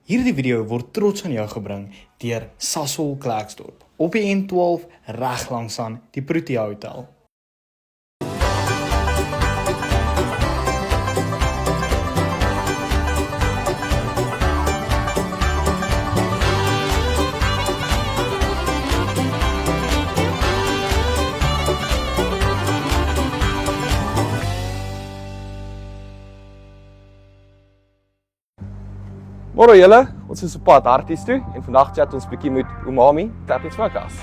Hierdie video word trots aan jou gebring deur Sasol Klerksdorp op die N12 reg langs aan die Protea Hotel. Môre julle, ons is op pad Harties toe en vandag chat ons bietjie met Umami Tap & Smokehouse.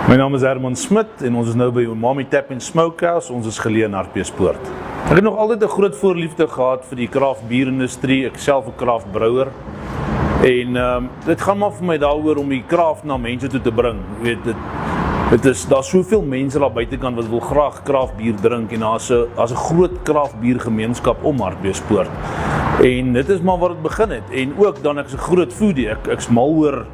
My naam is Herman Smit en ons is nou by Umami Tap & Smokehouse, ons is geleë in Hartbeespoort. Ek het nog altyd 'n groot voorliefde gehad vir die craft bierindustrie, ek self 'n craft brouwer. En dit gaan maar vir my daaroor om die craft na mense toe te bring. Jy weet, daar's soveel mense daar buitekant wat wil graag craft bier drink en daar's 'n groot craft biergemeenskap om Hartbeespoort. En dit is maar waar dit begin het. En ook dan ek's 'n groot foodie, ek's mal oor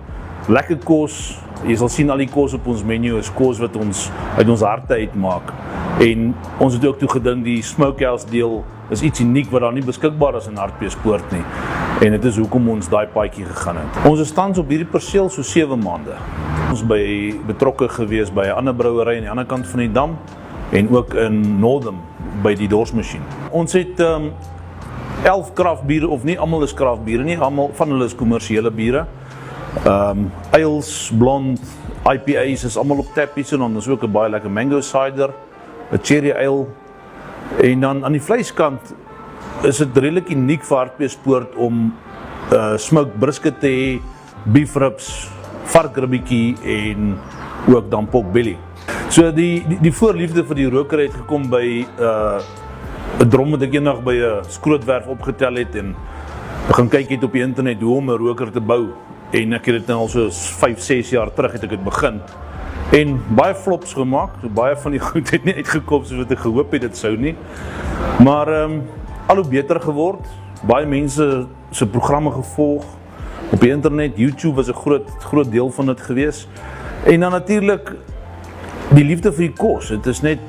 lekker kos. Jy sal sien al die kos op ons menu is kos wat ons uit ons harte uitmaak. En ons het ook toe gedink die smokehouse deel is iets uniek wat daar nie beskikbaar is in Hartbeespoort nie. En dit is hoekom ons daai paadjie gegaan het. Ons is tans op hierdie perseel so 7 maande. Ons by betrokke gewees by 'n ander brouery aan die ander kant van die dam en ook in Northam by die dorsmasjien. Ons het 11 kraftbiere, of nie almal is kraftbiere nie, almal van hulle is kommersiële biere. Ales, blond, IPA's is allemaal op tap hier, en dan is ook 'n baie lekker mango cider, 'n cherry ale. En dan aan die vleiskant is dit redelik uniek vir Hartbeespoort om smoked brisket te hê, beef ribs, varkribbietjie en ook dan pork belly. So die voorliefde vir die rokery het gekom by 'n drom wat ek eendag by 'n skrootwerf opgetel het en gaan kyk het op die internet hoe om 'n roker te bou. En ek het dit nou al so 5-6 jaar terug het ek dit begin. En baie flops gemaak, so baie van die goed het nie uitgekom soos wat ek gehoop het dit sou nie. Maar al hoe beter geword, baie mense se programme gevolg op die internet, YouTube was 'n groot deel van dit gewees. En dan natuurlik die liefde vir die kos. Dit is net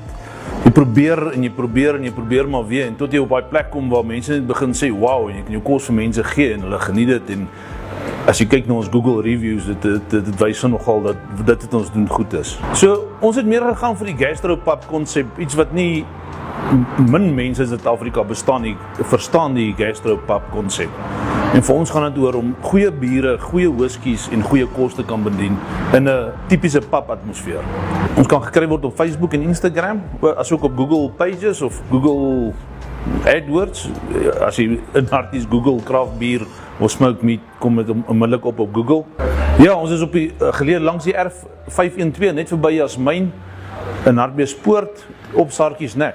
jy probeer en jy probeer en jy probeer maar weer en tot jy op daai plek kom waar mense net begin sê wow en jy kan jou kos vir mense gee en hulle geniet dit. En as jy kyk na ons Google reviews, dit wys nogal dat dit wat ons doen goed is. So, ons het meer gegaan vir die gastropub konsep, iets wat nie min mense in Suid-Afrika verstaan die gastropub konsep. En vir ons gaan dit oor om goeie biere, goeie whiskies en goeie kos te kan bedien in 'n tipiese pub atmosfeer. Ons kan gekry word op Facebook en Instagram, asook op Google Pages of Google AdWords. As jy in Harties Google craft bier of smoked meat, kom dit onmiddellik op Google. Ja, ons is op die geleë langs die erf 512, net verby Jasmyn in Hartbeespoort op Sartjies Nek.